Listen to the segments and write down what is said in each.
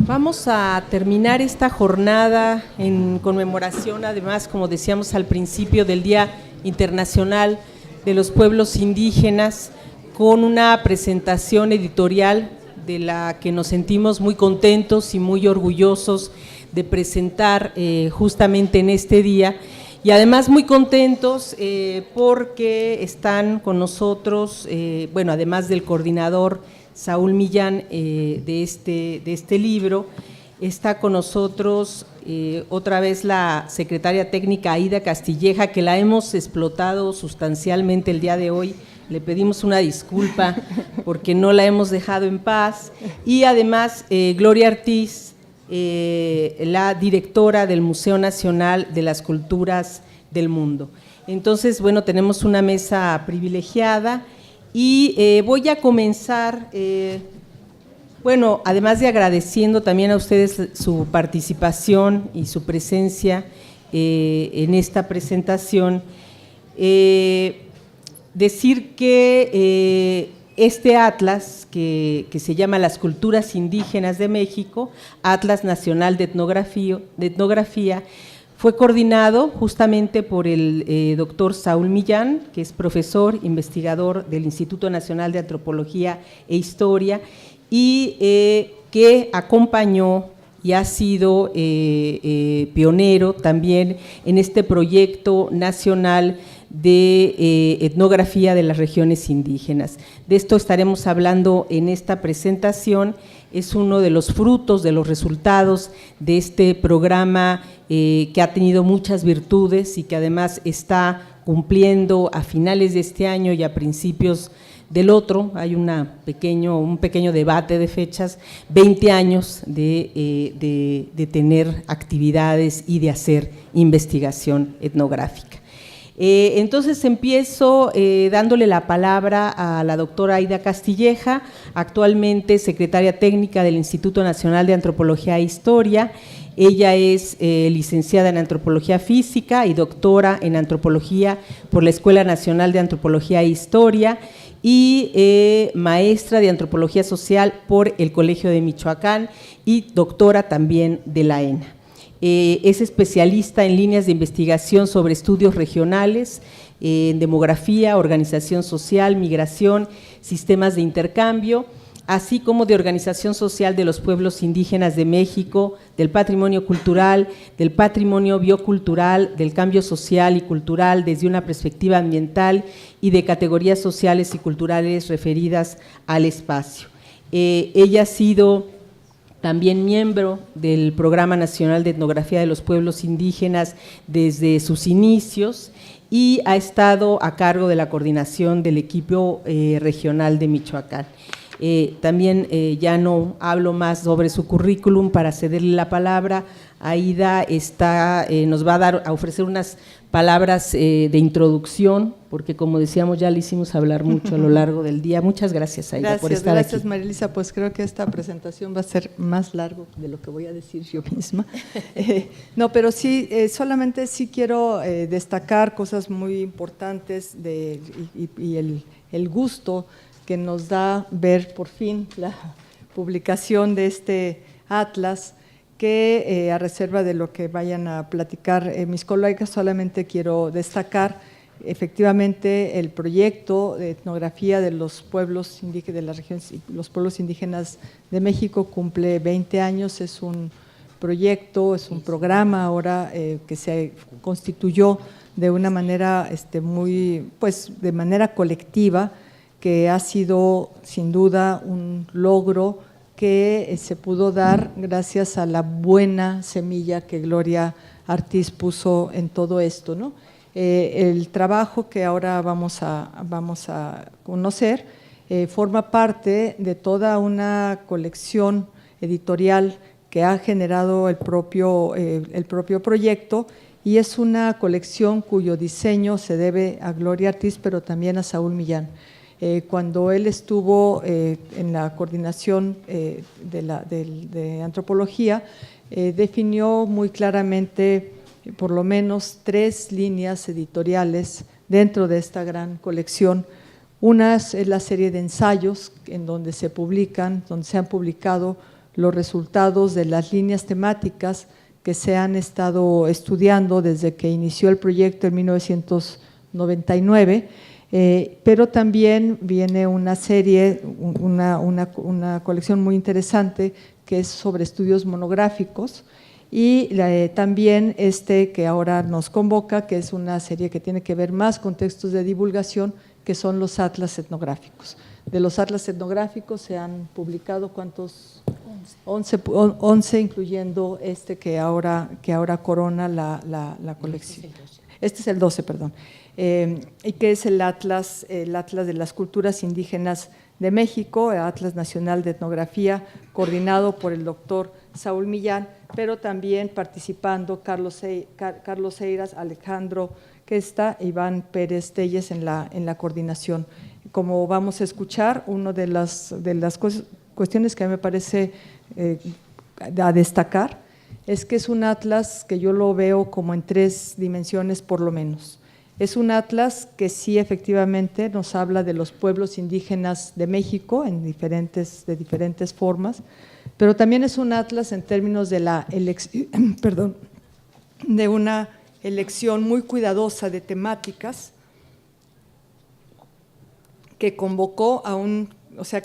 Vamos a terminar esta jornada en conmemoración, además, como decíamos al principio, del Día Internacional de los Pueblos Indígenas, con una presentación editorial de la que nos sentimos muy contentos y muy orgullosos de presentar justamente en este día, y además muy contentos porque están con nosotros, además del coordinador Saúl Millán de este libro, está con nosotros otra vez la secretaria técnica Aida Castilleja, que la hemos explotado sustancialmente el día de hoy. Le pedimos una disculpa porque no la hemos dejado en paz, y además Gloria Ortiz, la directora del Museo Nacional de las Culturas del Mundo. Entonces, bueno, tenemos una mesa privilegiada y voy a comenzar, además de agradeciendo también a ustedes su participación y su presencia en esta presentación, decir que este atlas que se llama Las Culturas Indígenas de México, Atlas Nacional de Etnografía, fue coordinado justamente por el doctor Saúl Millán, que es profesor, investigador del Instituto Nacional de Antropología e Historia, y que acompañó y ha sido pionero también en este proyecto nacional de etnografía de las regiones indígenas. De esto estaremos hablando en esta presentación. Es uno de los frutos, de los resultados de este programa que ha tenido muchas virtudes y que además está cumpliendo a finales de este año y a principios del otro. Hay un pequeño debate de fechas, 20 años de tener actividades y de hacer investigación etnográfica. Entonces empiezo dándole la palabra a la doctora Aida Castilleja, actualmente secretaria técnica del Instituto Nacional de Antropología e Historia. Ella es licenciada en Antropología Física y doctora en Antropología por la Escuela Nacional de Antropología e Historia, y maestra de Antropología Social por el Colegio de Michoacán y doctora también de la ENA. Es especialista en líneas de investigación sobre estudios regionales, en demografía, organización social, migración, sistemas de intercambio, así como de organización social de los pueblos indígenas de México, del patrimonio cultural, del patrimonio biocultural, del cambio social y cultural desde una perspectiva ambiental y de categorías sociales y culturales referidas al espacio. Ella ha sido también miembro del Programa Nacional de Etnografía de los Pueblos Indígenas desde sus inicios y ha estado a cargo de la coordinación del equipo regional de Michoacán. También ya no hablo más sobre su currículum para cederle la palabra. Aida nos va a ofrecer unas palabras de introducción, porque como decíamos ya le hicimos hablar mucho a lo largo del día. Muchas gracias, Aida, por estar aquí. Gracias, Marilisa. Pues creo que esta presentación va a ser más largo de lo que voy a decir yo misma. No, pero sí, solamente sí quiero destacar cosas muy importantes y el gusto que nos da ver por fin la publicación de este atlas, que a reserva de lo que vayan a platicar mis colegas, solamente quiero destacar efectivamente el proyecto de etnografía de los pueblos indígenas de las regiones, los pueblos indígenas de México cumple 20 años, es un proyecto, es un programa ahora que se constituyó de una manera de manera colectiva, que ha sido sin duda un logro que se pudo dar gracias a la buena semilla que Gloria Ortiz puso en todo esto, ¿no? El trabajo que ahora vamos a conocer forma parte de toda una colección editorial que ha generado el propio proyecto, y es una colección cuyo diseño se debe a Gloria Ortiz, pero también a Saúl Millán. Cuando él estuvo en la coordinación de antropología, definió muy claramente por lo menos 3 líneas editoriales dentro de esta gran colección. Una es la serie de ensayos en donde se han publicado los resultados de las líneas temáticas que se han estado estudiando desde que inició el proyecto en 1999, pero también viene una serie, una colección muy interesante que es sobre estudios monográficos, y también que ahora nos convoca, que es una serie que tiene que ver más con textos de divulgación, que son los atlas etnográficos. De los atlas etnográficos se han publicado, ¿cuántos? 11, incluyendo que ahora corona la colección. Este es el 12, perdón. Y que es el atlas de las culturas indígenas de México, el Atlas Nacional de Etnografía, coordinado por el doctor Saúl Millán, pero también participando Carlos Eiras, Alejandro Questa, Iván Pérez Telles en la coordinación. Como vamos a escuchar, una de las cuestiones que a mí me parece a destacar es que es un atlas que yo lo veo como en 3 dimensiones por lo menos. Es un atlas que sí efectivamente nos habla de los pueblos indígenas de México de diferentes formas, pero también es un atlas en términos de de una elección muy cuidadosa de temáticas que convocó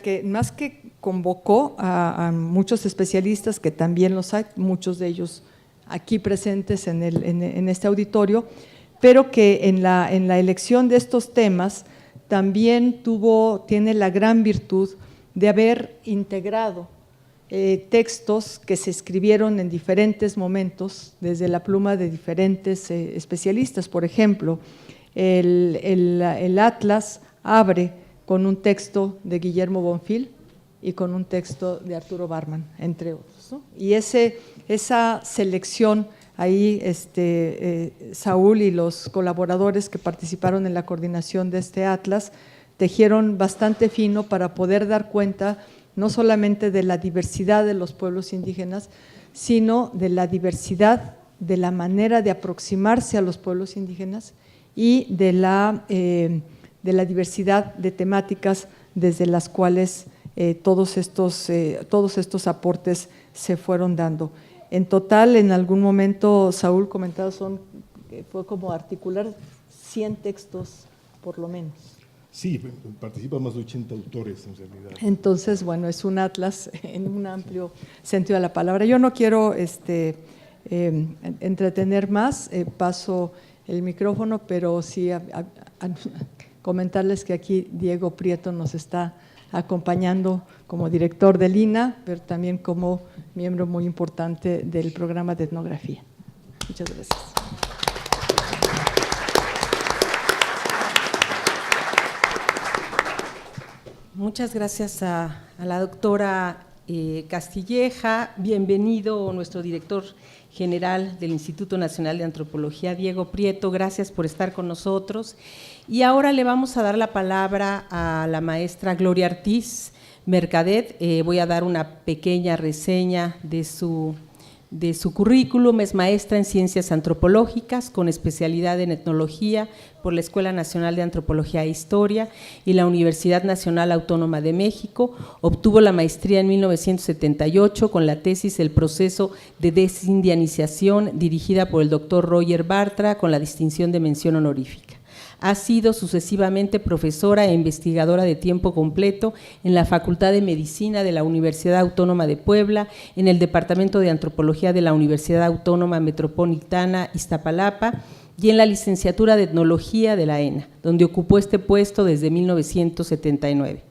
que más que convocó a muchos especialistas, que también los hay, muchos de ellos aquí presentes en este auditorio, pero que en la elección de estos temas también tiene la gran virtud de haber integrado textos que se escribieron en diferentes momentos desde la pluma de diferentes especialistas. Por ejemplo, el Atlas abre con un texto de Guillermo Bonfil y con un texto de Arturo Barman, entre otros, ¿no? Y esa selección ahí, Saúl y los colaboradores que participaron en la coordinación de este atlas tejieron bastante fino para poder dar cuenta no solamente de la diversidad de los pueblos indígenas, sino de la diversidad de la manera de aproximarse a los pueblos indígenas y de la diversidad de temáticas desde las cuales todos estos aportes se fueron dando. En total, en algún momento, Saúl comentaba, fue como articular 100 textos por lo menos. Sí, participan más de 80 autores en realidad. Entonces, bueno, es un atlas en un amplio sentido de la palabra. Yo no quiero entretener más, paso el micrófono, pero sí comentarles que aquí Diego Prieto nos está acompañando como director del INA, pero también como miembro muy importante del programa de etnografía. Muchas gracias. Muchas gracias a la doctora Castilleja. Bienvenido nuestro director general del Instituto Nacional de Antropología, Diego Prieto. Gracias por estar con nosotros. Y ahora le vamos a dar la palabra a la maestra Gloria Ortiz Mercadet. Voy a dar una pequeña reseña de su currículum. Es maestra en Ciencias Antropológicas con especialidad en Etnología por la Escuela Nacional de Antropología e Historia y la Universidad Nacional Autónoma de México. Obtuvo la maestría en 1978 con la tesis El proceso de desindianización, dirigida por el doctor Roger Bartra, con la distinción de mención honorífica. Ha sido sucesivamente profesora e investigadora de tiempo completo en la Facultad de Medicina de la Universidad Autónoma de Puebla, en el Departamento de Antropología de la Universidad Autónoma Metropolitana Iztapalapa y en la Licenciatura de Etnología de la ENA, donde ocupó este puesto desde 1979.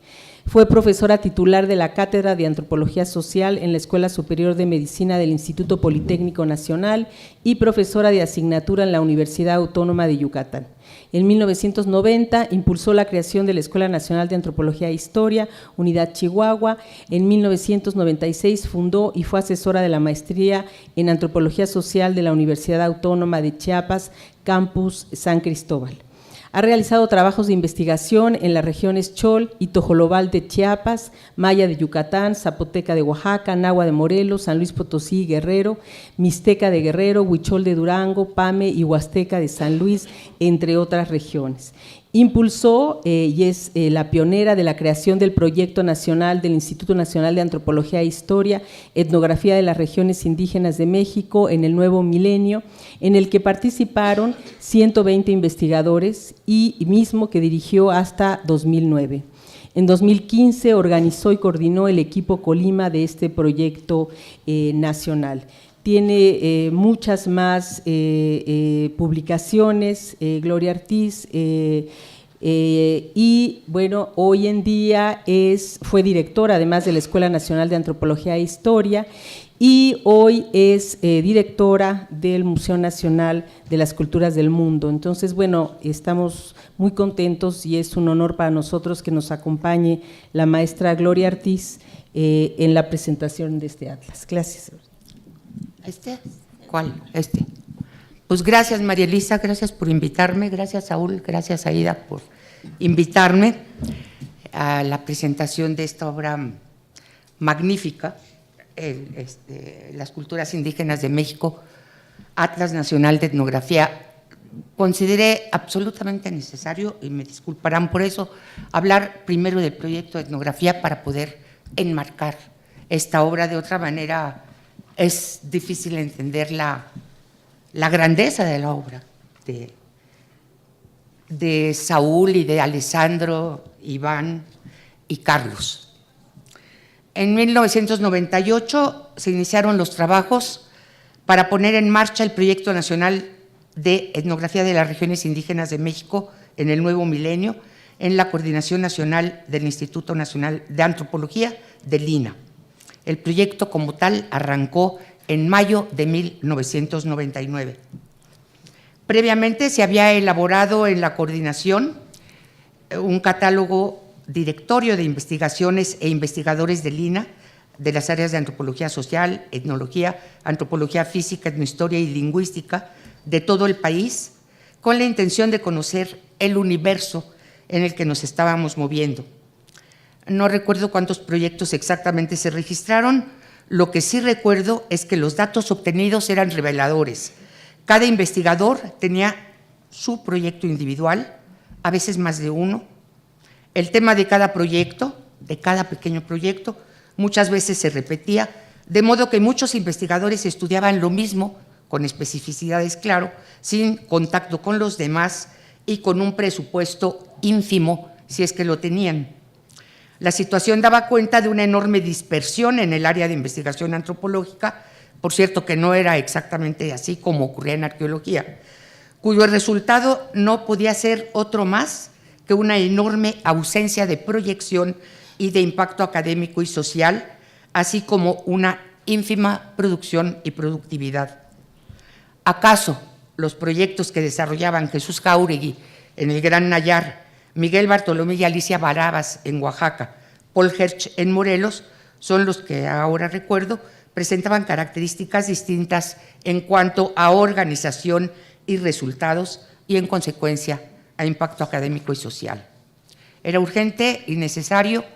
Fue profesora titular de la Cátedra de Antropología Social en la Escuela Superior de Medicina del Instituto Politécnico Nacional y profesora de asignatura en la Universidad Autónoma de Yucatán. En 1990 impulsó la creación de la Escuela Nacional de Antropología e Historia, Unidad Chihuahua. En 1996 fundó y fue asesora de la maestría en Antropología Social de la Universidad Autónoma de Chiapas, Campus San Cristóbal. Ha realizado trabajos de investigación en las regiones Chol y Tojolobal de Chiapas, Maya de Yucatán, Zapoteca de Oaxaca, Nahua de Morelos, San Luis Potosí y Guerrero, Mixteca de Guerrero, Huichol de Durango, Pame y Huasteca de San Luis, entre otras regiones. Impulsó y es la pionera de la creación del proyecto nacional del Instituto Nacional de Antropología e Historia, Etnografía de las Regiones Indígenas de México en el Nuevo Milenio, en el que participaron 120 investigadores y mismo que dirigió hasta 2009. En 2015 organizó y coordinó el equipo Colima de este proyecto nacional. Tiene muchas más publicaciones, Gloria Ortiz, y bueno, hoy en día fue directora además de la Escuela Nacional de Antropología e Historia y hoy es directora del Museo Nacional de las Culturas del Mundo. Entonces, bueno, estamos muy contentos y es un honor para nosotros que nos acompañe la maestra Gloria Ortiz en la presentación de este atlas. Gracias. ¿Cuál? Pues gracias, María Elisa, gracias por invitarme, gracias, Saúl, gracias, Aida, por invitarme a la presentación de esta obra magnífica, Las Culturas Indígenas de México, Atlas Nacional de Etnografía. Consideré absolutamente necesario, y me disculparán por eso, hablar primero del proyecto de etnografía para poder enmarcar esta obra. De otra manera es difícil entender la grandeza de la obra de Saúl y de Alessandro, Iván y Carlos. En 1998 se iniciaron los trabajos para poner en marcha el Proyecto Nacional de Etnografía de las Regiones Indígenas de México en el Nuevo Milenio, en la Coordinación Nacional del Instituto Nacional de Antropología del INAH. El proyecto como tal arrancó en mayo de 1999. Previamente se había elaborado en la coordinación un catálogo directorio de investigaciones e investigadores del INAH de las áreas de antropología social, etnología, antropología física, etnohistoria y lingüística de todo el país, con la intención de conocer el universo en el que nos estábamos moviendo. No recuerdo cuántos proyectos exactamente se registraron. Lo que sí recuerdo es que los datos obtenidos eran reveladores. Cada investigador tenía su proyecto individual, a veces más de uno. El tema de cada proyecto, de cada pequeño proyecto, muchas veces se repetía, de modo que muchos investigadores estudiaban lo mismo, con especificidades, claro, sin contacto con los demás y con un presupuesto ínfimo, si es que lo tenían. La situación daba cuenta de una enorme dispersión en el área de investigación antropológica, por cierto que no era exactamente así como ocurría en arqueología, cuyo resultado no podía ser otro más que una enorme ausencia de proyección y de impacto académico y social, así como una ínfima producción y productividad. ¿Acaso los proyectos que desarrollaban Jesús Jáuregui en el Gran Nayar, Miguel Bartolomé y Alicia Barabas en Oaxaca, Paul Hersch en Morelos, son los que ahora recuerdo, presentaban características distintas en cuanto a organización y resultados y, en consecuencia, a impacto académico y social? Era urgente y necesario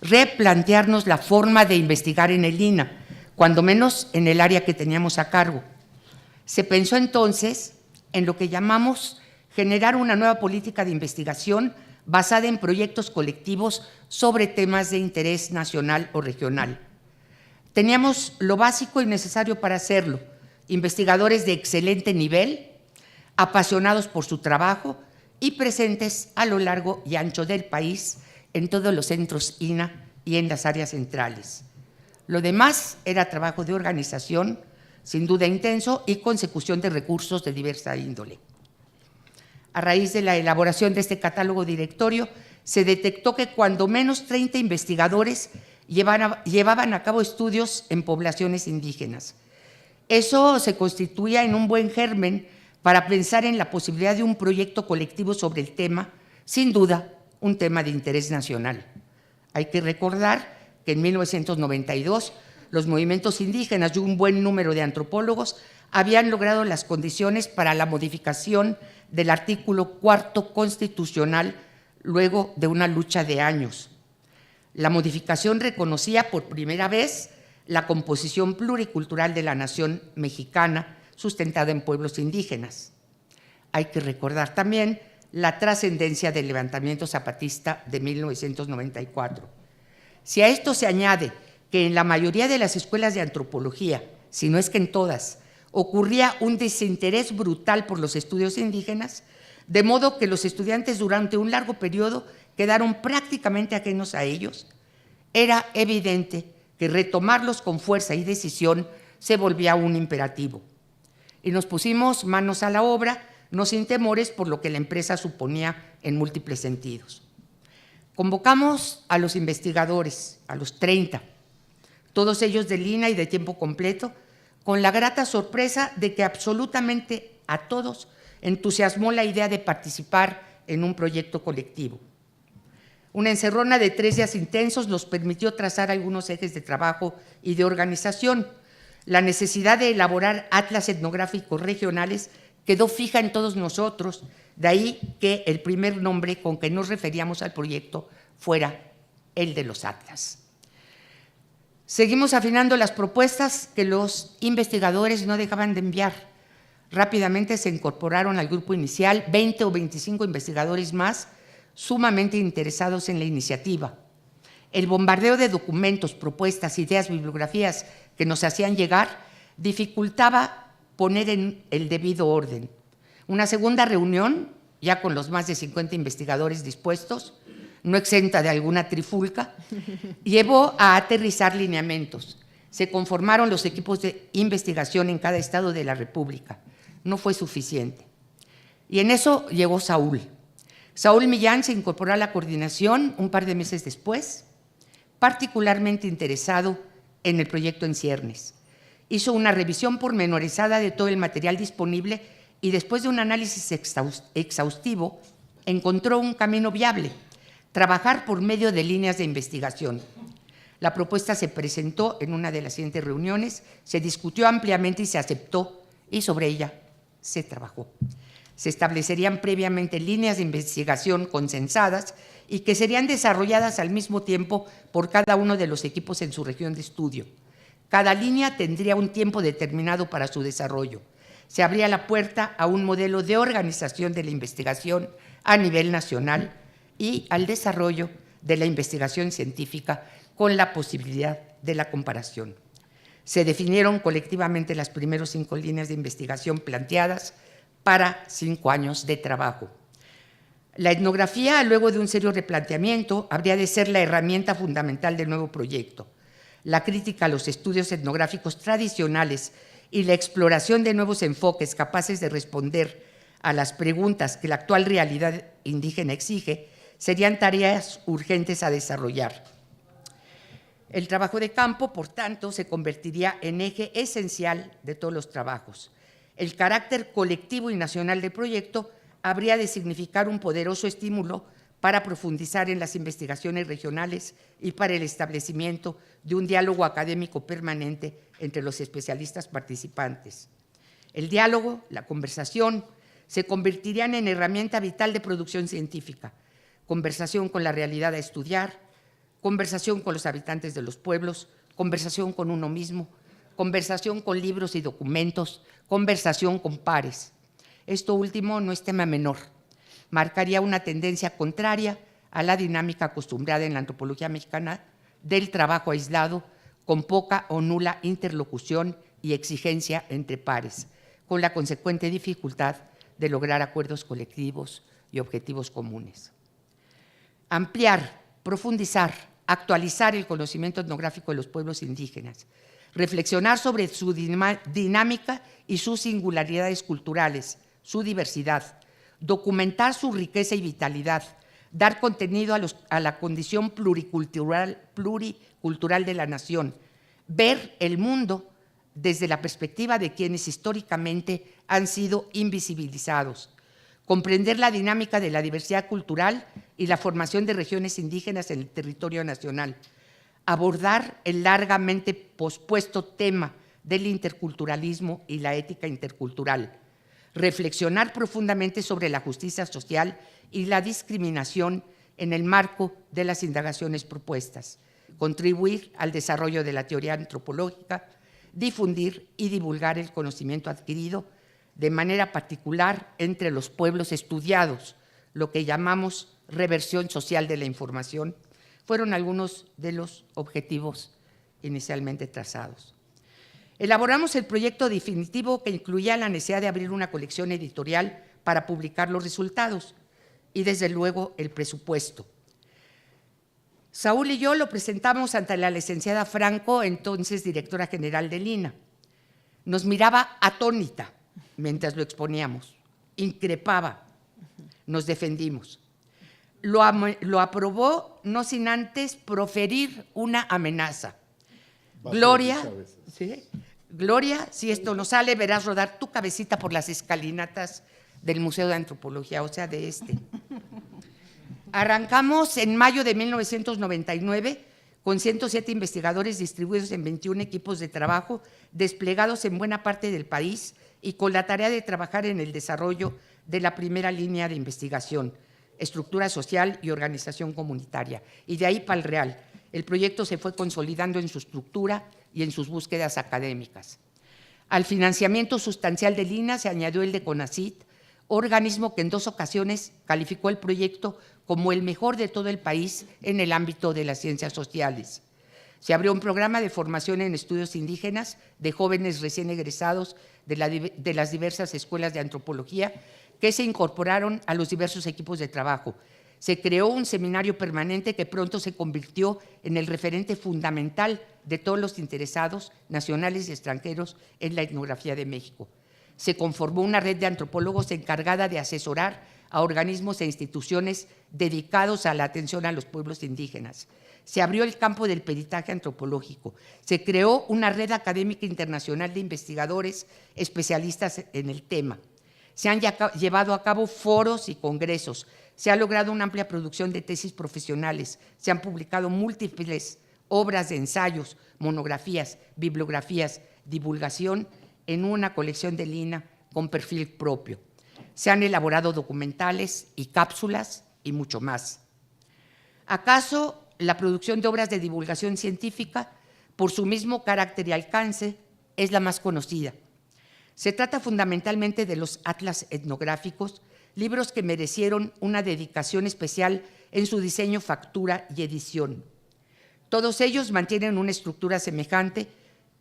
replantearnos la forma de investigar en el INAH, cuando menos en el área que teníamos a cargo. Se pensó entonces en lo que llamamos generar una nueva política de investigación basada en proyectos colectivos sobre temas de interés nacional o regional. Teníamos lo básico y necesario para hacerlo: investigadores de excelente nivel, apasionados por su trabajo y presentes a lo largo y ancho del país, en todos los centros INAH y en las áreas centrales. Lo demás era trabajo de organización, sin duda intenso, y consecución de recursos de diversa índole. A raíz de la elaboración de este catálogo directorio, se detectó que cuando menos 30 investigadores llevaban a cabo estudios en poblaciones indígenas. Eso se constituía en un buen germen para pensar en la posibilidad de un proyecto colectivo sobre el tema, sin duda un tema de interés nacional. Hay que recordar que en 1992 los movimientos indígenas y un buen número de antropólogos habían logrado las condiciones para la modificación del artículo 4 constitucional luego de una lucha de años. La modificación reconocía por primera vez la composición pluricultural de la nación mexicana sustentada en pueblos indígenas. Hay que recordar también la trascendencia del levantamiento zapatista de 1994. Si a esto se añade que en la mayoría de las escuelas de antropología, si no es que en todas, ocurría un desinterés brutal por los estudios indígenas, de modo que los estudiantes durante un largo periodo quedaron prácticamente ajenos a ellos, era evidente que retomarlos con fuerza y decisión se volvía un imperativo. Y nos pusimos manos a la obra, no sin temores por lo que la empresa suponía en múltiples sentidos. Convocamos a los investigadores, a los 30, todos ellos de línea y de tiempo completo, con la grata sorpresa de que absolutamente a todos entusiasmó la idea de participar en un proyecto colectivo. Una encerrona de 3 días intensos nos permitió trazar algunos ejes de trabajo y de organización. La necesidad de elaborar atlas etnográficos regionales quedó fija en todos nosotros, de ahí que el primer nombre con que nos referíamos al proyecto fuera el de los atlas. Seguimos afinando las propuestas que los investigadores no dejaban de enviar. Rápidamente se incorporaron al grupo inicial 20 o 25 investigadores más, sumamente interesados en la iniciativa. El bombardeo de documentos, propuestas, ideas, bibliografías que nos hacían llegar dificultaba poner en el debido orden. Una segunda reunión, ya con los más de 50 investigadores dispuestos, no exenta de alguna trifulca, llevó a aterrizar lineamientos. Se conformaron los equipos de investigación en cada estado de la República. No fue suficiente. Y en eso llegó Saúl. Saúl Millán se incorporó a la coordinación un par de meses después, particularmente interesado en el proyecto en ciernes. Hizo una revisión pormenorizada de todo el material disponible y después de un análisis exhaustivo encontró un camino viable: trabajar por medio de líneas de investigación. La propuesta se presentó en una de las siguientes reuniones, se discutió ampliamente y se aceptó, y sobre ella se trabajó. Se establecerían previamente líneas de investigación consensadas y que serían desarrolladas al mismo tiempo por cada uno de los equipos en su región de estudio. Cada línea tendría un tiempo determinado para su desarrollo. Se abría la puerta a un modelo de organización de la investigación a nivel nacional y al desarrollo de la investigación científica con la posibilidad de la comparación. Se definieron colectivamente las primeras 5 líneas de investigación planteadas para 5 años de trabajo. La etnografía, luego de un serio replanteamiento, habría de ser la herramienta fundamental del nuevo proyecto. La crítica a los estudios etnográficos tradicionales y la exploración de nuevos enfoques capaces de responder a las preguntas que la actual realidad indígena exige serían tareas urgentes a desarrollar. El trabajo de campo, por tanto, se convertiría en eje esencial de todos los trabajos. El carácter colectivo y nacional del proyecto habría de significar un poderoso estímulo para profundizar en las investigaciones regionales y para el establecimiento de un diálogo académico permanente entre los especialistas participantes. El diálogo, la conversación, se convertirían en herramienta vital de producción científica, conversación con la realidad a estudiar, conversación con los habitantes de los pueblos, conversación con uno mismo, conversación con libros y documentos, conversación con pares. Esto último no es tema menor. Marcaría una tendencia contraria a la dinámica acostumbrada en la antropología mexicana del trabajo aislado, con poca o nula interlocución y exigencia entre pares, con la consecuente dificultad de lograr acuerdos colectivos y objetivos comunes. Ampliar, profundizar, actualizar el conocimiento etnográfico de los pueblos indígenas, reflexionar sobre su dinámica y sus singularidades culturales, su diversidad, documentar su riqueza y vitalidad, dar contenido a la condición pluricultural de la nación, ver el mundo desde la perspectiva de quienes históricamente han sido invisibilizados, comprender la dinámica de la diversidad cultural y la formación de regiones indígenas en el territorio nacional, abordar el largamente pospuesto tema del interculturalismo y la ética intercultural, reflexionar profundamente sobre la justicia social y la discriminación en el marco de las indagaciones propuestas, contribuir al desarrollo de la teoría antropológica, difundir y divulgar el conocimiento adquirido de manera particular entre los pueblos estudiados, lo que llamamos reversión social de la información, fueron algunos de los objetivos inicialmente trazados. Elaboramos el proyecto definitivo que incluía la necesidad de abrir una colección editorial para publicar los resultados y, desde luego, el presupuesto. Saúl y yo lo presentamos ante la licenciada Franco, entonces directora general del INAH. Nos miraba atónita mientras lo exponíamos, increpaba, nos defendimos. Lo aprobó no sin antes proferir una amenaza. Gloria, ¿sí? Gloria, si esto no sale, verás rodar tu cabecita por las escalinatas del Museo de Antropología, o sea, de este. Arrancamos en mayo de 1999 con 107 investigadores distribuidos en 21 equipos de trabajo, desplegados en buena parte del país y con la tarea de trabajar en el desarrollo de la primera línea de investigación, estructura social y organización comunitaria. Y de ahí para el real. El proyecto se fue consolidando en su estructura y en sus búsquedas académicas. Al financiamiento sustancial del INAH se añadió el de CONACYT, organismo que en 2 ocasiones calificó el proyecto como el mejor de todo el país en el ámbito de las ciencias sociales. Se abrió un programa de formación en estudios indígenas de jóvenes recién egresados de las diversas escuelas de antropología que se incorporaron a los diversos equipos de trabajo. Se creó un seminario permanente que pronto se convirtió en el referente fundamental de todos los interesados, nacionales y extranjeros, en la etnografía de México. Se conformó una red de antropólogos encargada de asesorar a organismos e instituciones dedicados a la atención a los pueblos indígenas. Se abrió el campo del peritaje antropológico. Se creó una red académica internacional de investigadores especialistas en el tema. Se han llevado a cabo foros y congresos. Se ha logrado una amplia producción de tesis profesionales. Se han publicado múltiples obras de ensayos, monografías, bibliografías, divulgación en una colección del INAH con perfil propio. Se han elaborado documentales y cápsulas y mucho más. ¿Acaso la producción de obras de divulgación científica, por su mismo carácter y alcance, es la más conocida? Se trata fundamentalmente de los atlas etnográficos, libros que merecieron una dedicación especial en su diseño, factura y edición. Todos ellos mantienen una estructura semejante,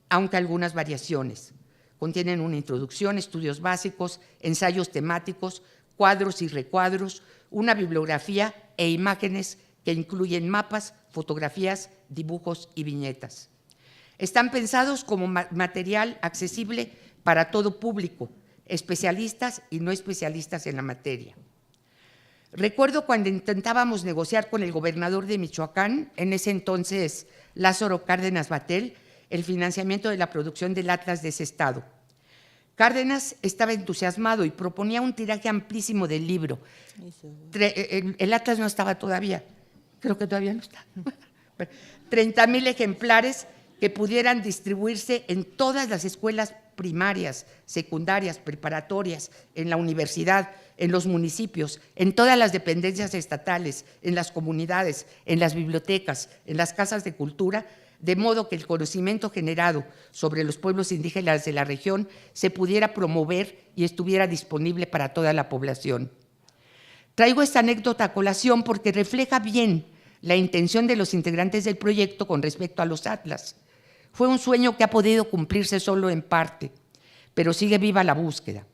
aunque algunas variaciones. Contienen una introducción, estudios básicos, ensayos temáticos, cuadros y recuadros, una bibliografía e imágenes que incluyen mapas, fotografías, dibujos y viñetas. Están pensados como material accesible para todo público, especialistas y no especialistas en la materia. Recuerdo cuando intentábamos negociar con el gobernador de Michoacán, en ese entonces Lázaro Cárdenas Batel, el financiamiento de la producción del atlas de ese estado. Cárdenas estaba entusiasmado y proponía un tiraje amplísimo del libro. El atlas no estaba todavía, creo que todavía no está. 30,000 ejemplares que pudieran distribuirse en todas las escuelas primarias, secundarias, preparatorias, en la universidad, en los municipios, en todas las dependencias estatales, en las comunidades, en las bibliotecas, en las casas de cultura, de modo que el conocimiento generado sobre los pueblos indígenas de la región se pudiera promover y estuviera disponible para toda la población. Traigo esta anécdota a colación porque refleja bien la intención de los integrantes del proyecto con respecto a los atlas. Fue un sueño que ha podido cumplirse solo en parte, pero sigue viva la búsqueda.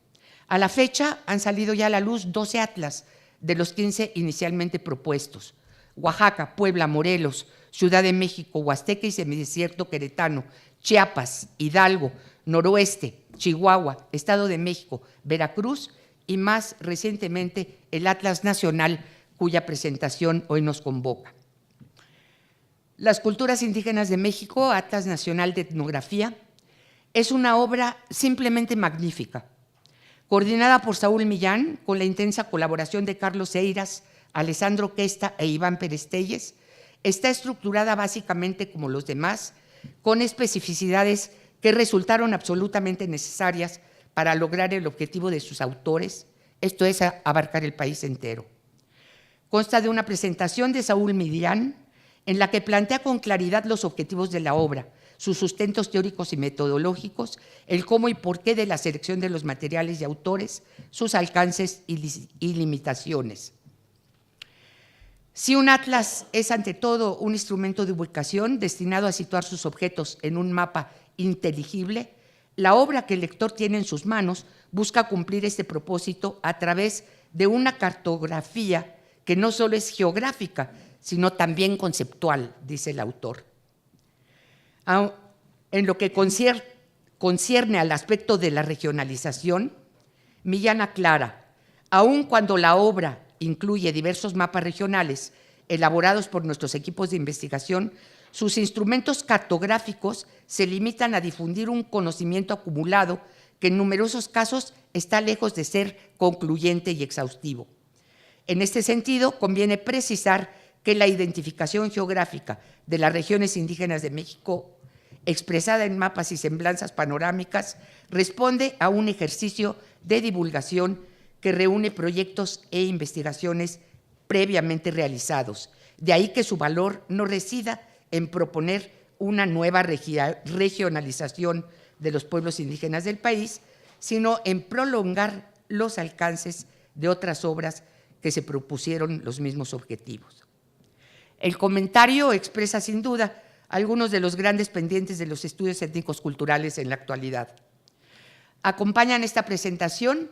A la fecha han salido ya a la luz 12 atlas de los 15 inicialmente propuestos. Oaxaca, Puebla, Morelos, Ciudad de México, Huasteca y Semidesierto Queretano, Chiapas, Hidalgo, Noroeste, Chihuahua, Estado de México, Veracruz y más recientemente el Atlas Nacional, cuya presentación hoy nos convoca. Las culturas indígenas de México, Atlas Nacional de Etnografía, es una obra simplemente magnífica, coordinada por Saúl Millán, con la intensa colaboración de Carlos Eiras, Alessandro Questa e Iván Pérez Telles. Está estructurada básicamente como los demás, con especificidades que resultaron absolutamente necesarias para lograr el objetivo de sus autores, esto es, abarcar el país entero. Consta de una presentación de Saúl Millán, en la que plantea con claridad los objetivos de la obra, sus sustentos teóricos y metodológicos, el cómo y por qué de la selección de los materiales y autores, sus alcances y limitaciones. Si un atlas es ante todo un instrumento de ubicación destinado a situar sus objetos en un mapa inteligible, la obra que el lector tiene en sus manos busca cumplir este propósito a través de una cartografía que no solo es geográfica, sino también conceptual, dice el autor. En lo que concierne al aspecto de la regionalización, Millán aclara, aun cuando la obra incluye diversos mapas regionales elaborados por nuestros equipos de investigación, sus instrumentos cartográficos se limitan a difundir un conocimiento acumulado que en numerosos casos está lejos de ser concluyente y exhaustivo. En este sentido, conviene precisar que la identificación geográfica de las regiones indígenas de México, expresada en mapas y semblanzas panorámicas, responde a un ejercicio de divulgación que reúne proyectos e investigaciones previamente realizados. De ahí que su valor no resida en proponer una nueva regionalización de los pueblos indígenas del país, sino en prolongar los alcances de otras obras que se propusieron los mismos objetivos. El comentario expresa sin duda algunos de los grandes pendientes de los estudios étnicos culturales en la actualidad. Acompañan esta presentación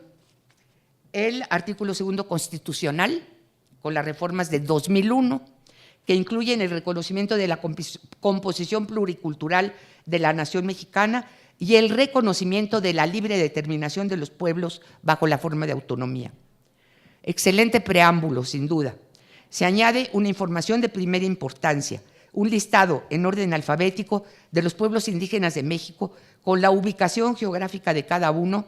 el artículo 2 constitucional, con las reformas de 2001, que incluyen el reconocimiento de la composición pluricultural de la nación mexicana y el reconocimiento de la libre determinación de los pueblos bajo la forma de autonomía. Excelente preámbulo, sin duda. Se añade una información de primera importancia, un listado en orden alfabético de los pueblos indígenas de México con la ubicación geográfica de cada uno,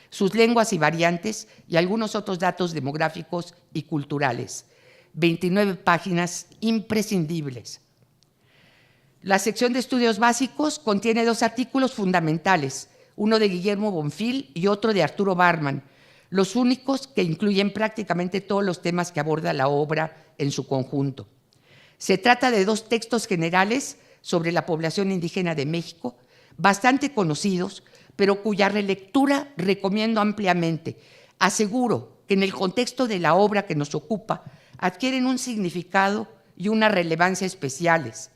sus lenguas y variantes y algunos otros datos demográficos y culturales. 29 páginas imprescindibles. La sección de estudios básicos contiene 2 artículos fundamentales, uno de Guillermo Bonfil y otro de Arturo Barman, los únicos que incluyen prácticamente todos los temas que aborda la obra en su conjunto. Se trata de 2 textos generales sobre la población indígena de México, bastante conocidos, pero cuya relectura recomiendo ampliamente. Aseguro que en el contexto de la obra que nos ocupa adquieren un significado y una relevancia especiales.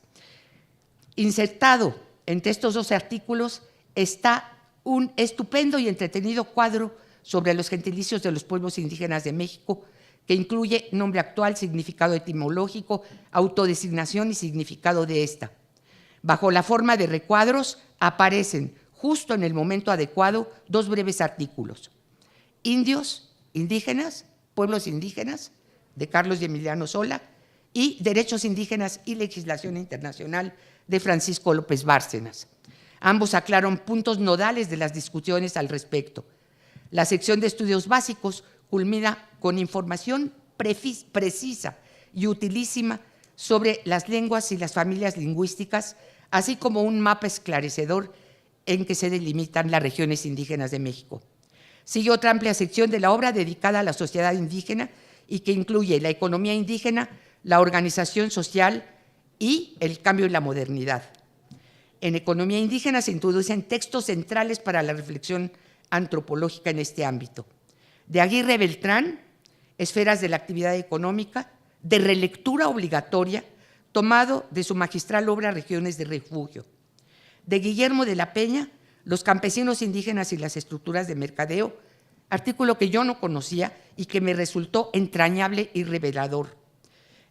Insertado entre estos 2 artículos está un estupendo y entretenido cuadro sobre los gentilicios de los pueblos indígenas de México, que incluye nombre actual, significado etimológico, autodesignación y significado de esta. Bajo la forma de recuadros aparecen, justo en el momento adecuado, 2 breves artículos. Indios, indígenas, pueblos indígenas, de Carlos y Emiliano Sola, y Derechos indígenas y legislación internacional, de Francisco López Bárcenas. Ambos aclaran puntos nodales de las discusiones al respecto. La sección de estudios básicos culmina con información precisa y utilísima sobre las lenguas y las familias lingüísticas, así como un mapa esclarecedor en que se delimitan las regiones indígenas de México. Sigue otra amplia sección de la obra dedicada a la sociedad indígena y que incluye la economía indígena, la organización social y el cambio y la modernidad. En economía indígena se introducen textos centrales para la reflexión antropológica en este ámbito. De Aguirre Beltrán, Esferas de la actividad económica, de relectura obligatoria, tomado de su magistral obra Regiones de refugio. De Guillermo de la Peña, Los campesinos indígenas y las estructuras de mercadeo, artículo que yo no conocía y que me resultó entrañable y revelador.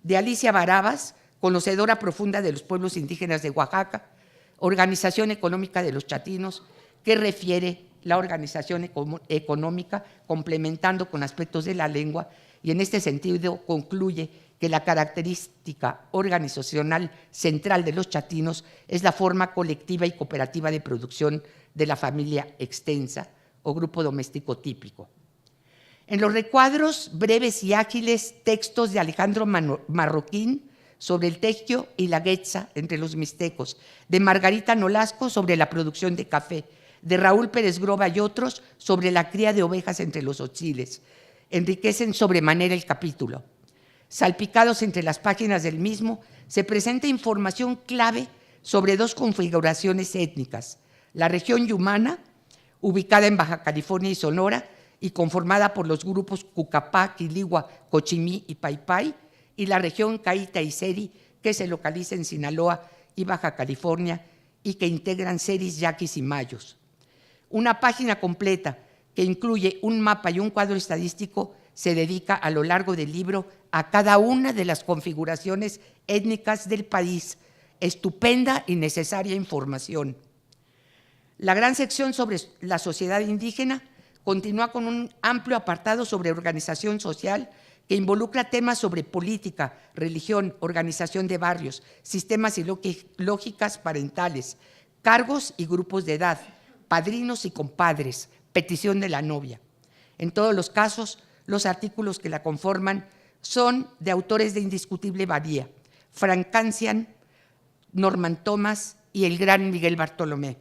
De Alicia Barabas, conocedora profunda de los pueblos indígenas de Oaxaca, Organización Económica de los Chatinos, que refiere la organización económica complementando con aspectos de la lengua y en este sentido concluye que la característica organizacional central de los chatinos es la forma colectiva y cooperativa de producción de la familia extensa o grupo doméstico típico. En los recuadros breves y ágiles, textos de Alejandro Marroquín sobre el tequio y la guetza entre los mixtecos, de Margarita Nolasco sobre la producción de café, de Raúl Pérez Groba y otros sobre la cría de ovejas entre los otziles, enriquecen sobremanera el capítulo. Salpicados entre las páginas del mismo, se presenta información clave sobre 2 configuraciones étnicas, la región yumana, ubicada en Baja California y Sonora, y conformada por los grupos Cucapá, Quiligua, Cochimí y Paypay, y la región Caita y Seri, que se localiza en Sinaloa y Baja California y que integran seris, yaquis y mayos. Una página completa que incluye un mapa y un cuadro estadístico se dedica a lo largo del libro a cada una de las configuraciones étnicas del país. Estupenda y necesaria información. La gran sección sobre la sociedad indígena continúa con un amplio apartado sobre organización social que involucra temas sobre política, religión, organización de barrios, sistemas y lógicas parentales, cargos y grupos de edad, padrinos y compadres, petición de la novia. En todos los casos, los artículos que la conforman son de autores de indiscutible valía: Frank Cancian, Norman Thomas y el gran Miguel Bartolomé.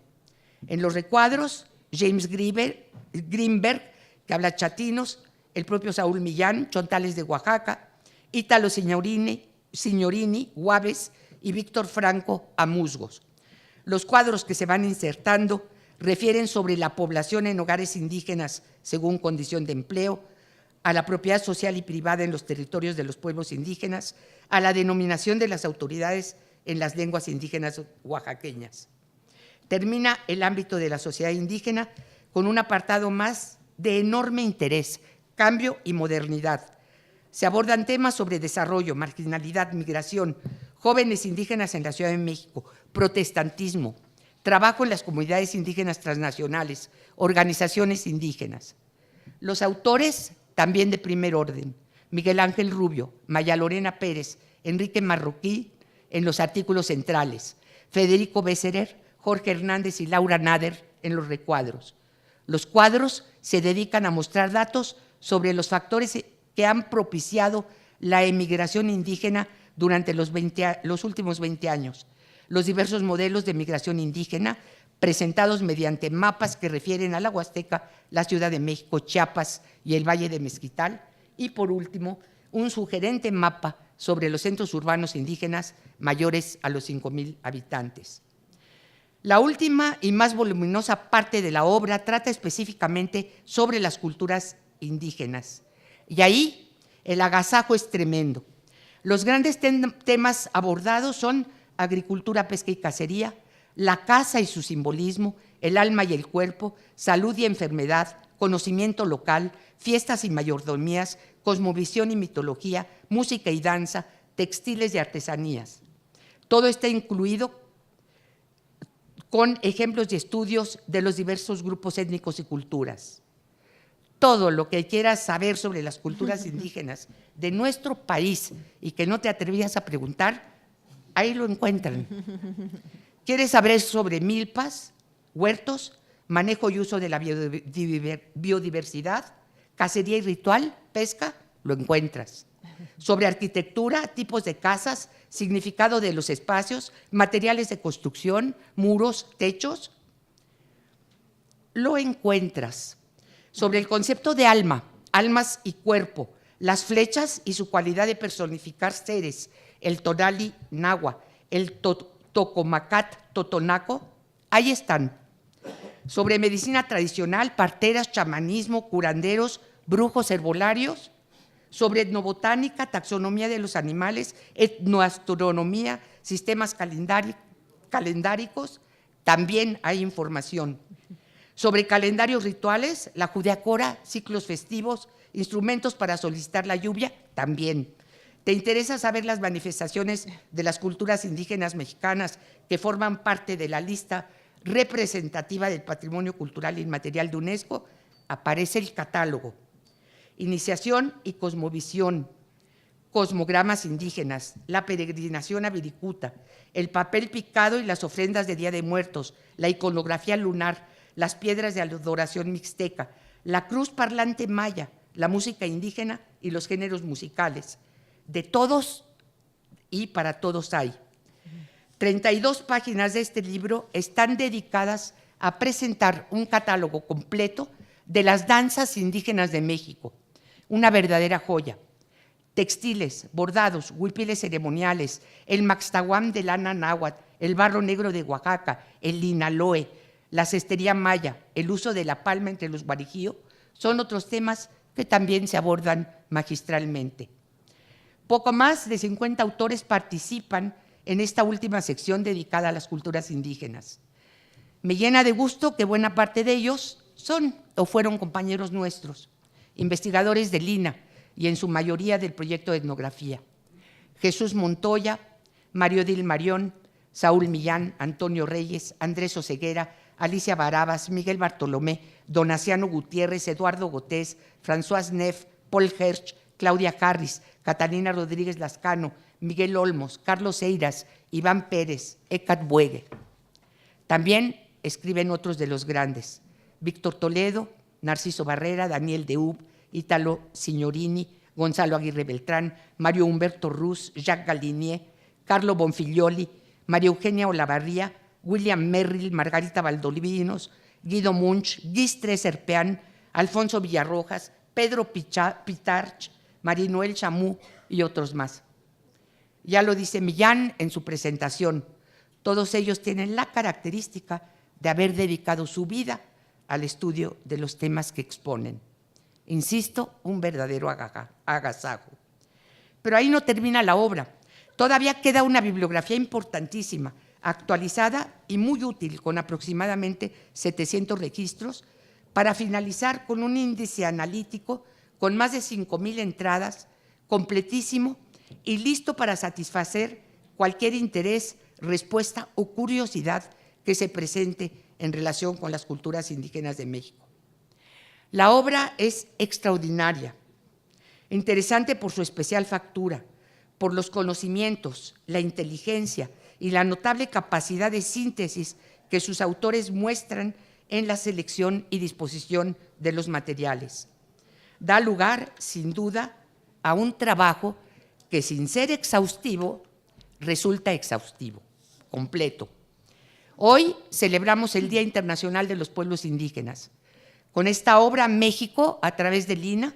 En los recuadros, James Greenberg, que habla chatinos, el propio Saúl Millán, chontales de Oaxaca, Ítalo Signorini, Guaves y Víctor Franco, amuzgos. Los cuadros que se van insertando refieren sobre la población en hogares indígenas según condición de empleo, a la propiedad social y privada en los territorios de los pueblos indígenas, a la denominación de las autoridades en las lenguas indígenas oaxaqueñas. Termina el ámbito de la sociedad indígena con un apartado más de enorme interés, cambio y modernidad. Se abordan temas sobre desarrollo, marginalidad, migración, jóvenes indígenas en la Ciudad de México, protestantismo, trabajo en las comunidades indígenas transnacionales, organizaciones indígenas. Los autores también de primer orden: Miguel Ángel Rubio, Maya Lorena Pérez, Enrique Marroquín en los artículos centrales, Federico Besserer, Jorge Hernández y Laura Nader en los recuadros. Los cuadros se dedican a mostrar datos sobre los factores que han propiciado la emigración indígena durante los últimos 20 años, los diversos modelos de migración indígena presentados mediante mapas que refieren a la Huasteca, la Ciudad de México, Chiapas y el Valle de Mezquital, y por último, un sugerente mapa sobre los centros urbanos indígenas mayores a los 5,000 habitantes. La última y más voluminosa parte de la obra trata específicamente sobre las culturas indígenas, y ahí el agasajo es tremendo. Los grandes temas abordados son agricultura, pesca y cacería, la caza y su simbolismo, el alma y el cuerpo, salud y enfermedad, conocimiento local, fiestas y mayordomías, cosmovisión y mitología, música y danza, textiles y artesanías. Todo está incluido con ejemplos y estudios de los diversos grupos étnicos y culturas. Todo lo que quieras saber sobre las culturas indígenas de nuestro país y que no te atrevías a preguntar, ahí lo encuentran. ¿Quieres saber sobre milpas, huertos, manejo y uso de la biodiversidad, cacería y ritual, pesca? Lo encuentras. Sobre arquitectura, tipos de casas, significado de los espacios, materiales de construcción, muros, techos, lo encuentras. Sobre el concepto de alma, almas y cuerpo, las flechas y su cualidad de personificar seres, el tonali nahua, el tocomacat totonaco, ahí están. Sobre medicina tradicional, parteras, chamanismo, curanderos, brujos, herbolarios. Sobre etnobotánica, taxonomía de los animales, etnoastronomía, sistemas calendáricos, también hay información. Sobre calendarios rituales, la judeacora, ciclos festivos, instrumentos para solicitar la lluvia, también. ¿Te interesa saber las manifestaciones de las culturas indígenas mexicanas que forman parte de la lista representativa del Patrimonio Cultural Inmaterial de UNESCO? Aparece el catálogo. Iniciación y cosmovisión, cosmogramas indígenas, la peregrinación a Viricuta, el papel picado y las ofrendas de Día de Muertos, la iconografía lunar, las piedras de adoración mixteca, la cruz parlante maya, la música indígena y los géneros musicales. De todos y para todos hay. 32 páginas de este libro están dedicadas a presentar un catálogo completo de las danzas indígenas de México, una verdadera joya. Textiles, bordados, huipiles ceremoniales, el maxtahuam de lana náhuatl, el barro negro de Oaxaca, el linaloe, la cestería maya, el uso de la palma entre los guarijío, son otros temas que también se abordan magistralmente. Poco más de 50 autores participan en esta última sección dedicada a las culturas indígenas. Me llena de gusto que buena parte de ellos son o fueron compañeros nuestros, investigadores del INA y en su mayoría del proyecto de etnografía. Jesús Montoya, Mario Dil Marión, Saúl Millán, Antonio Reyes, Andrés Oseguera, Alicia Barabas, Miguel Bartolomé, Donaciano Gutiérrez, Eduardo Gotés, François Neff, Paul Hersch, Claudia Harris, Catalina Rodríguez Lascano, Miguel Olmos, Carlos Eiras, Iván Pérez, Ecat Buegue. También escriben otros de los grandes: Víctor Toledo, Narciso Barrera, Daniel Deub, Ítalo Signorini, Gonzalo Aguirre Beltrán, Mario Humberto Ruz, Jacques Galinier, Carlo Bonfiglioli, María Eugenia Olavarría, William Merrill, Margarita Valdovinos, Guido Munch, Guy Streser-Pean, Alfonso Villarrojas, Pedro Pitarch, Marie-Noël Chamou y otros más. Ya lo dice Millán en su presentación, todos ellos tienen la característica de haber dedicado su vida al estudio de los temas que exponen. Insisto, un verdadero agasajo. Pero ahí no termina la obra. Todavía queda una bibliografía importantísima, actualizada y muy útil, con aproximadamente 700 registros, para finalizar con un índice analítico con más de 5,000 entradas, completísimo y listo para satisfacer cualquier interés, respuesta o curiosidad que se presente en relación con las culturas indígenas de México. La obra es extraordinaria, interesante por su especial factura, por los conocimientos, la inteligencia y la notable capacidad de síntesis que sus autores muestran en la selección y disposición de los materiales. Da lugar, sin duda, a un trabajo que, sin ser exhaustivo, resulta exhaustivo, completo. Hoy celebramos el Día Internacional de los Pueblos Indígenas. Con esta obra, México, a través del INA,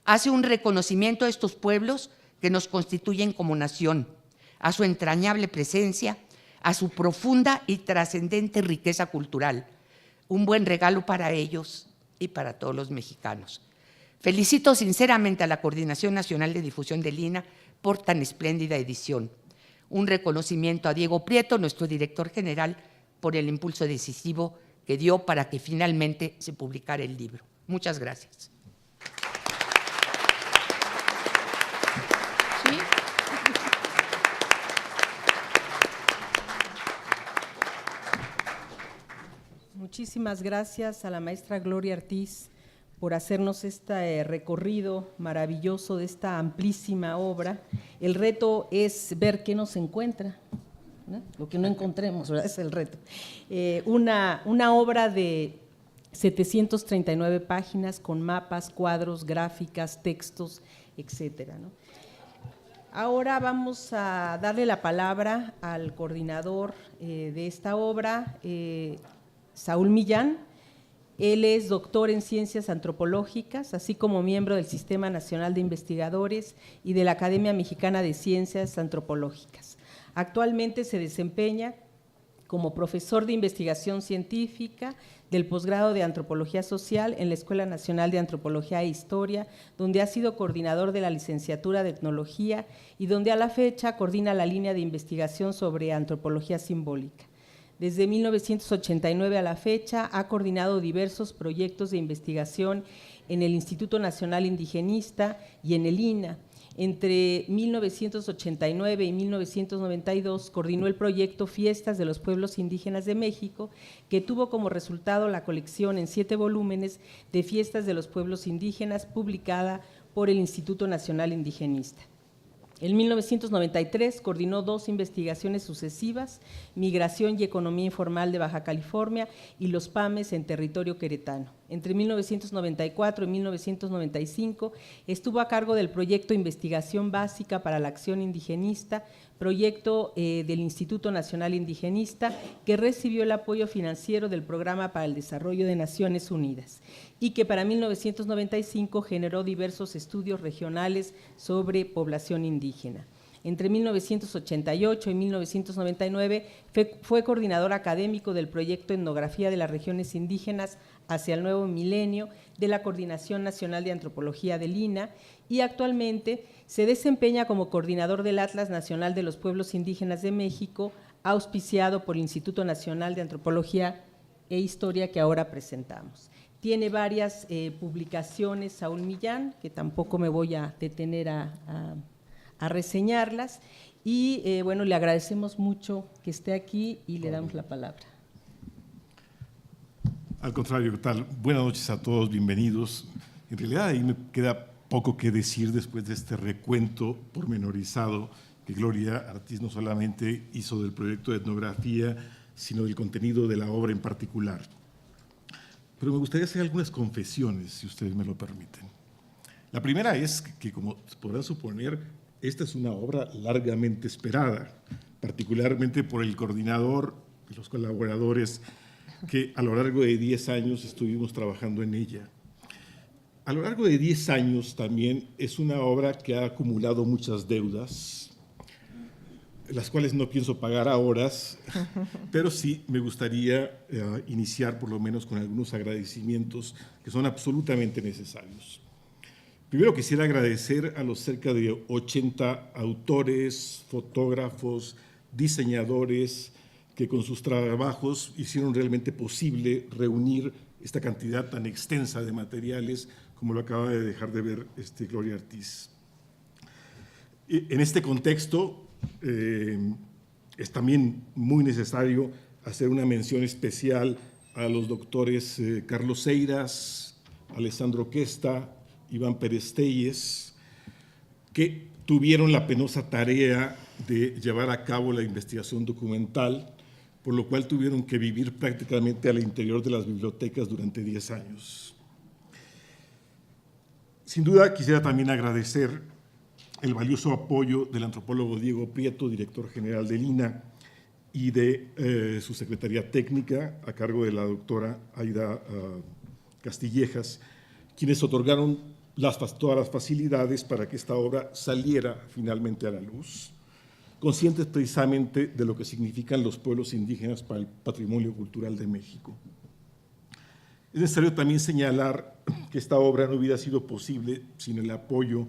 hace un reconocimiento a estos pueblos que nos constituyen como nación, a su entrañable presencia, a su profunda y trascendente riqueza cultural. Un buen regalo para ellos y para todos los mexicanos. Felicito sinceramente a la Coordinación Nacional de Difusión del INA por tan espléndida edición. Un reconocimiento a Diego Prieto, nuestro director general, por el impulso decisivo que dio para que finalmente se publicara el libro. Muchas gracias. Muchísimas gracias a la maestra Gloria Ortiz por hacernos este recorrido maravilloso de esta amplísima obra. El reto es ver qué nos encuentra, ¿no? Lo que no encontremos, ¿verdad? Es el reto. Una obra de 739 páginas con mapas, cuadros, gráficas, textos, etcétera, ¿no? Ahora vamos a darle la palabra al coordinador de esta obra, Saúl Millán. Él es doctor en Ciencias Antropológicas, así como miembro del Sistema Nacional de Investigadores y de la Academia Mexicana de Ciencias Antropológicas. Actualmente se desempeña como profesor de investigación científica del posgrado de Antropología Social en la Escuela Nacional de Antropología e Historia, donde ha sido coordinador de la licenciatura de Etnología y donde a la fecha coordina la línea de investigación sobre antropología simbólica. Desde 1989 a la fecha ha coordinado diversos proyectos de investigación en el Instituto Nacional Indigenista y en el INA. Entre 1989 y 1992 coordinó el proyecto Fiestas de los Pueblos Indígenas de México, que tuvo como resultado la colección en 7 volúmenes de Fiestas de los Pueblos Indígenas, publicada por el Instituto Nacional Indigenista. En 1993 coordinó 2 investigaciones sucesivas, Migración y Economía Informal de Baja California y los PAMES en territorio queretano. Entre 1994 y 1995 estuvo a cargo del proyecto Investigación Básica para la Acción Indigenista, proyecto del Instituto Nacional Indigenista, que recibió el apoyo financiero del Programa para el Desarrollo de Naciones Unidas y que para 1995 generó diversos estudios regionales sobre población indígena. Entre 1988 y 1999 fue coordinador académico del proyecto Etnografía de las Regiones Indígenas hacia el Nuevo Milenio de la Coordinación Nacional de Antropología del INAH y actualmente se desempeña como coordinador del Atlas Nacional de los Pueblos Indígenas de México, auspiciado por el Instituto Nacional de Antropología e Historia que ahora presentamos. Tiene varias publicaciones, Saúl Millán, que tampoco me voy a detener a reseñarlas, y bueno, le agradecemos mucho que esté aquí y le damos la palabra. Al contrario, ¿qué tal? Buenas noches a todos, bienvenidos. En realidad ahí me queda poco que decir después de este recuento pormenorizado que Gloria Ortiz no solamente hizo del proyecto de etnografía, sino del contenido de la obra en particular. Pero me gustaría hacer algunas confesiones, si ustedes me lo permiten. La primera es que, como podrán suponer, esta es una obra largamente esperada, particularmente por el coordinador y los colaboradores que a lo largo de 10 años estuvimos trabajando en ella. A lo largo de 10 años también es una obra que ha acumulado muchas deudas, las cuales no pienso pagar ahora, pero sí me gustaría iniciar por lo menos con algunos agradecimientos que son absolutamente necesarios. Primero quisiera agradecer a los cerca de 80 autores, fotógrafos, diseñadores que con sus trabajos hicieron realmente posible reunir esta cantidad tan extensa de materiales como lo acaba de dejar de ver Gloria Ortiz. En este contexto, es también muy necesario hacer una mención especial a los doctores Carlos Seiras, Alessandro Questa, Iván Pérez Telles, que tuvieron la penosa tarea de llevar a cabo la investigación documental, por lo cual tuvieron que vivir prácticamente al interior de las bibliotecas durante 10 años. Sin duda, quisiera también agradecer el valioso apoyo del antropólogo Diego Prieto, director general del INAH, y de su secretaría técnica, a cargo de la doctora Aida Castillejas, quienes otorgaron todas las facilidades para que esta obra saliera finalmente a la luz, conscientes precisamente de lo que significan los pueblos indígenas para el patrimonio cultural de México. Es necesario también señalar que esta obra no hubiera sido posible sin el apoyo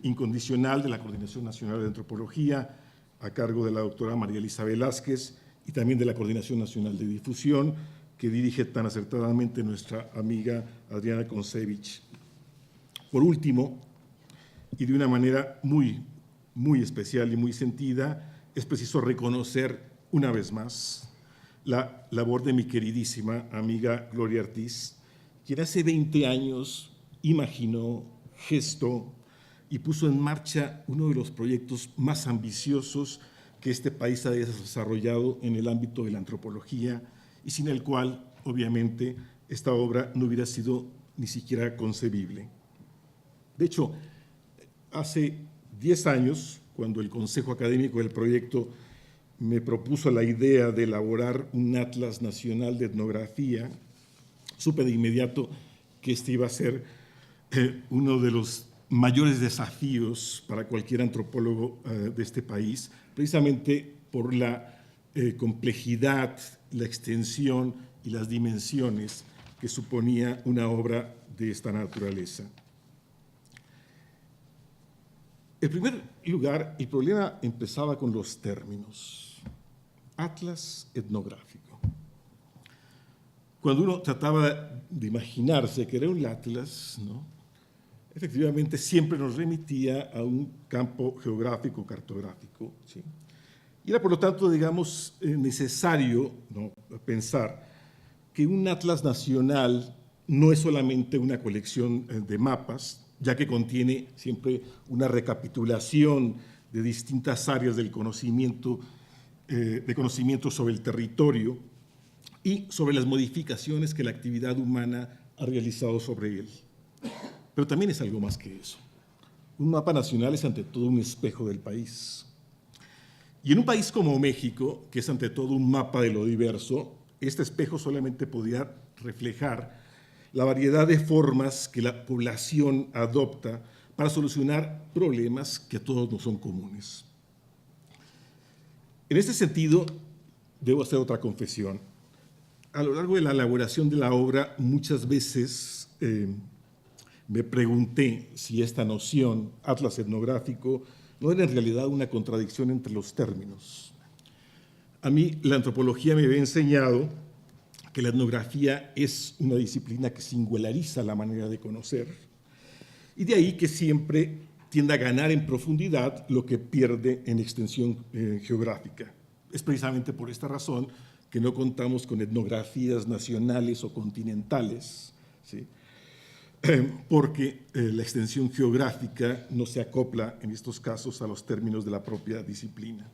incondicional de la Coordinación Nacional de Antropología, a cargo de la doctora María Elisa Velázquez, y también de la Coordinación Nacional de Difusión, que dirige tan acertadamente nuestra amiga Adriana Koncevich. Por último, y de una manera muy especial y muy sentida, es preciso reconocer una vez más la labor de mi queridísima amiga Gloria Ortiz, quien hace 20 años imaginó, gestó y puso en marcha uno de los proyectos más ambiciosos que este país ha desarrollado en el ámbito de la antropología y sin el cual, obviamente, esta obra no hubiera sido ni siquiera concebible. De hecho, hace 10 años, cuando el Consejo Académico del proyecto me propuso la idea de elaborar un Atlas Nacional de Etnografía, supe de inmediato que este iba a ser uno de los mayores desafíos para cualquier antropólogo de este país, precisamente por la complejidad, la extensión y las dimensiones que suponía una obra de esta naturaleza. En primer lugar, el problema empezaba con los términos. Atlas etnográfico. Cuando uno trataba de imaginarse que era un atlas, ¿no?, efectivamente siempre nos remitía a un campo geográfico, cartográfico, ¿sí? Y era, por lo tanto, digamos, necesario, ¿no?, pensar que un atlas nacional no es solamente una colección de mapas, ya que contiene siempre una recapitulación de distintas áreas del conocimiento, sobre el territorio y sobre las modificaciones que la actividad humana ha realizado sobre él. Pero también es algo más que eso. Un mapa nacional es ante todo un espejo del país. Y en un país como México, que es ante todo un mapa de lo diverso, este espejo solamente podía reflejar la variedad de formas que la población adopta para solucionar problemas que a todos nos son comunes. En este sentido, debo hacer otra confesión. A lo largo de la elaboración de la obra, muchas veces me pregunté si esta noción, atlas etnográfico, no era en realidad una contradicción entre los términos. A mí la antropología me había enseñado que la etnografía es una disciplina que singulariza la manera de conocer, y de ahí que siempre tiende a ganar en profundidad lo que pierde en extensión geográfica. Es precisamente por esta razón que no contamos con etnografías nacionales o continentales, ¿sí? Porque la extensión geográfica no se acopla en estos casos a los términos de la propia disciplina.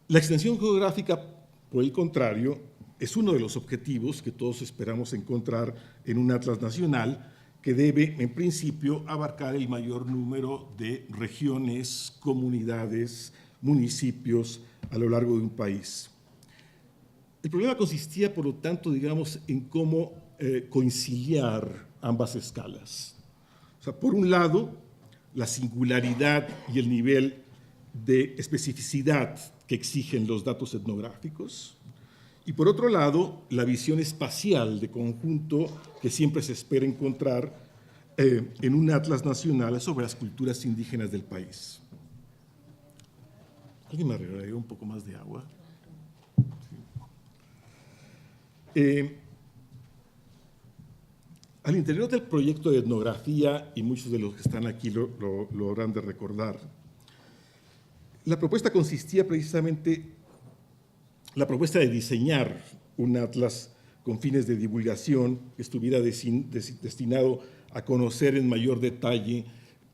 La extensión geográfica, por el contrario, es uno de los objetivos que todos esperamos encontrar en un atlas nacional, que debe, en principio, abarcar el mayor número de regiones, comunidades, municipios a lo largo de un país. El problema consistía, por lo tanto, digamos, en cómo conciliar ambas escalas. O sea, por un lado, la singularidad y el nivel de especificidad que exigen los datos etnográficos, y por otro lado, la visión espacial de conjunto que siempre se espera encontrar en un atlas nacional sobre las culturas indígenas del país. ¿Alguien me regalaría un poco más de agua? Sí. Al interior del proyecto de etnografía, y muchos de los que están aquí lo habrán de recordar, la propuesta consistía precisamente la propuesta de diseñar un atlas con fines de divulgación que estuviera destinado a conocer en mayor detalle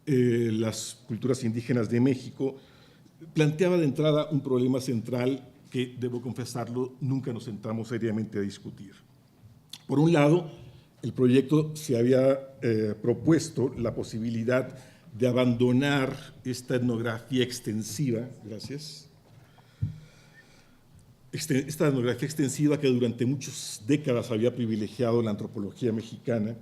las culturas indígenas de México, planteaba de entrada un problema central que, debo confesarlo, nunca nos sentamos seriamente a discutir. Por un lado, el proyecto se había propuesto la posibilidad de abandonar esta etnografía extensiva, gracias, esta etnografía extensiva que durante muchas décadas había privilegiado la antropología mexicana,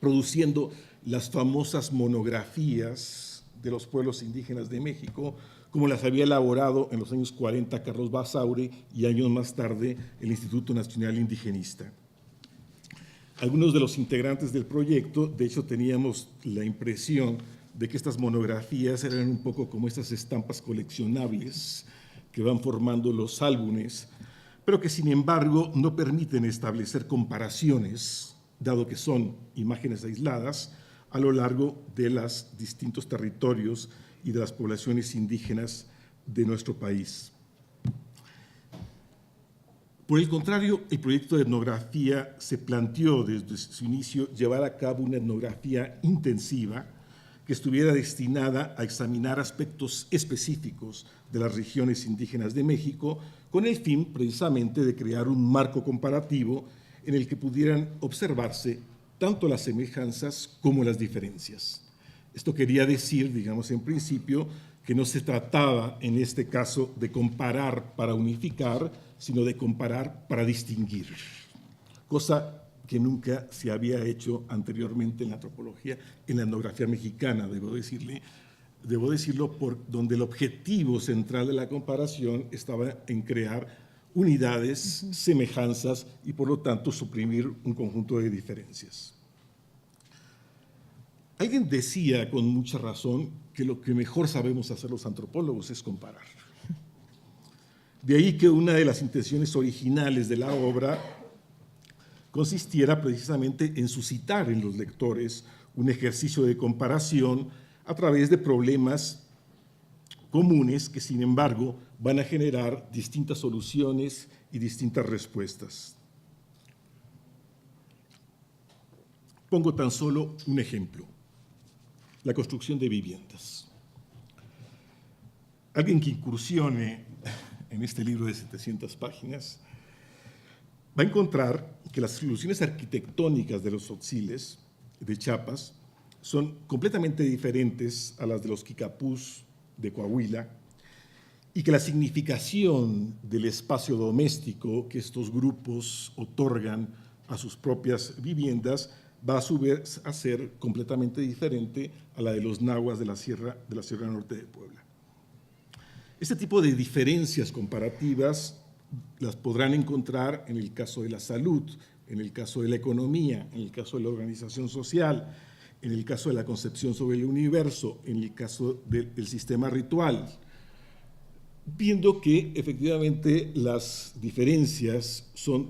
produciendo las famosas monografías de los pueblos indígenas de México, como las había elaborado en los años 40 Carlos Basaure y años más tarde el Instituto Nacional Indigenista. Algunos de los integrantes del proyecto, de hecho, teníamos la impresión de que estas monografías eran un poco como estas estampas coleccionables que van formando los álbumes, pero que sin embargo no permiten establecer comparaciones, dado que son imágenes aisladas a lo largo de los distintos territorios y de las poblaciones indígenas de nuestro país. Por el contrario, el proyecto de etnografía se planteó desde su inicio llevar a cabo una etnografía intensiva que estuviera destinada a examinar aspectos específicos de las regiones indígenas de México, con el fin precisamente de crear un marco comparativo en el que pudieran observarse tanto las semejanzas como las diferencias. Esto quería decir, digamos, en principio, que no se trataba en este caso de comparar para unificar, sino de comparar para distinguir, cosa que nunca se había hecho anteriormente en la antropología, en la etnografía mexicana, debo decirlo, por donde el objetivo central de la comparación estaba en crear unidades, semejanzas y, por lo tanto, suprimir un conjunto de diferencias. Alguien decía con mucha razón que lo que mejor sabemos hacer los antropólogos es comparar. De ahí que una de las intenciones originales de la obra consistiera precisamente en suscitar en los lectores un ejercicio de comparación a través de problemas comunes que, sin embargo, van a generar distintas soluciones y distintas respuestas. Pongo tan solo un ejemplo: la construcción de viviendas. Alguien que incursione en este libro de 700 páginas va a encontrar que las soluciones arquitectónicas de los tzotziles de Chiapas son completamente diferentes a las de los kikapús de Coahuila, y que la significación del espacio doméstico que estos grupos otorgan a sus propias viviendas va a su vez a ser completamente diferente a la de los nahuas de la Sierra Norte de Puebla. Este tipo de diferencias comparativas las podrán encontrar en el caso de la salud, en el caso de la economía, en el caso de la organización social, en el caso de la concepción sobre el universo, en el caso del sistema ritual, viendo que efectivamente las diferencias son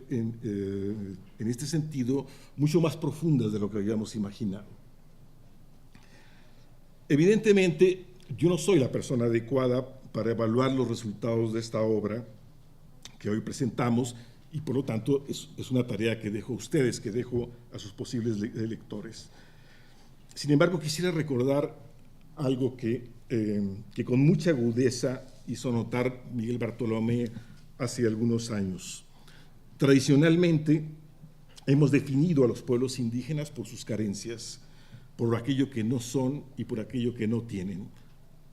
en este sentido mucho más profundas de lo que habíamos imaginado. Evidentemente, yo no soy la persona adecuada para evaluar los resultados de esta obra que hoy presentamos y por lo tanto es una tarea que dejo a ustedes, que dejo a sus posibles lectores. Sin embargo, quisiera recordar algo que con mucha agudeza hizo notar Miguel Bartolomé hace algunos años. Tradicionalmente hemos definido a los pueblos indígenas por sus carencias, por aquello que no son y por aquello que no tienen.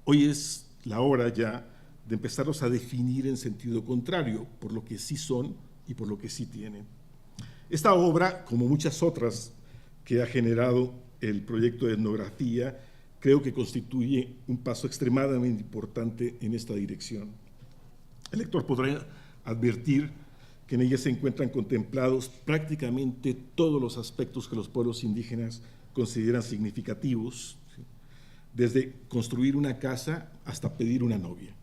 Hoy es la hora ya de empezarlos a definir en sentido contrario, por lo que sí son y por lo que sí tienen. Esta obra, como muchas otras que ha generado el proyecto de etnografía, creo que constituye un paso extremadamente importante en esta dirección. El lector podrá advertir que en ella se encuentran contemplados prácticamente todos los aspectos que los pueblos indígenas consideran significativos, ¿sí?, desde construir una casa hasta pedir una novia.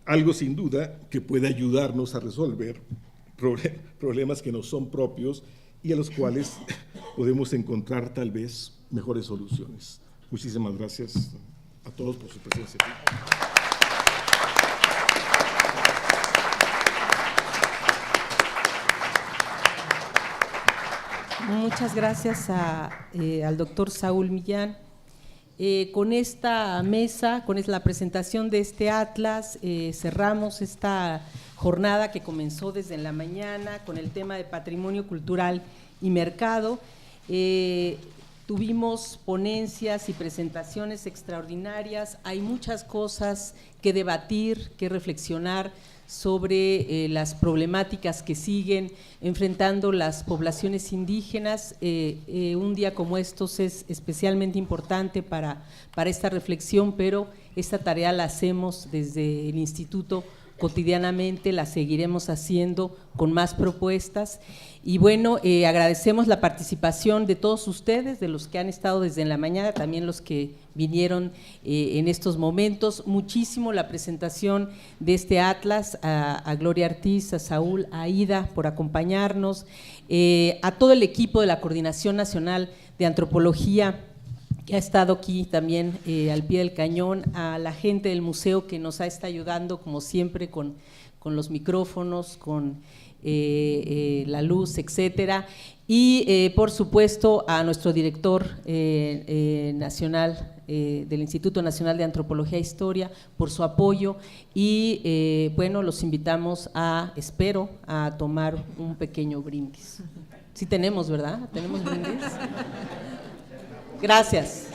Algo sin duda que puede ayudarnos a resolver problemas que nos son propios y a los cuales podemos encontrar tal vez mejores soluciones. Muchísimas gracias a todos por su presencia. Muchas gracias al doctor Saúl Millán. Con esta mesa, con la presentación de este atlas, cerramos esta jornada que comenzó desde la mañana con el tema de patrimonio cultural y mercado. Tuvimos ponencias y presentaciones extraordinarias, hay muchas cosas que debatir, que reflexionar sobre las problemáticas que siguen enfrentando las poblaciones indígenas. Un día como estos es especialmente importante para esta reflexión, pero esta tarea la hacemos desde el Instituto cotidianamente, la seguiremos haciendo con más propuestas. Y bueno, agradecemos la participación de todos ustedes, de los que han estado desde la mañana, también los que vinieron en estos momentos. Muchísimo la presentación de este atlas, a Gloria Ortiz, a Saúl, a Aida por acompañarnos, a todo el equipo de la Coordinación Nacional de Antropología que ha estado aquí también al pie del cañón, a la gente del museo que nos ha estado ayudando como siempre con los micrófonos, con la luz, etcétera, y por supuesto a nuestro director nacional del Instituto Nacional de Antropología e Historia por su apoyo y bueno, los invitamos espero a tomar un pequeño brindis. Sí tenemos, ¿verdad? ¿Tenemos brindis? Gracias.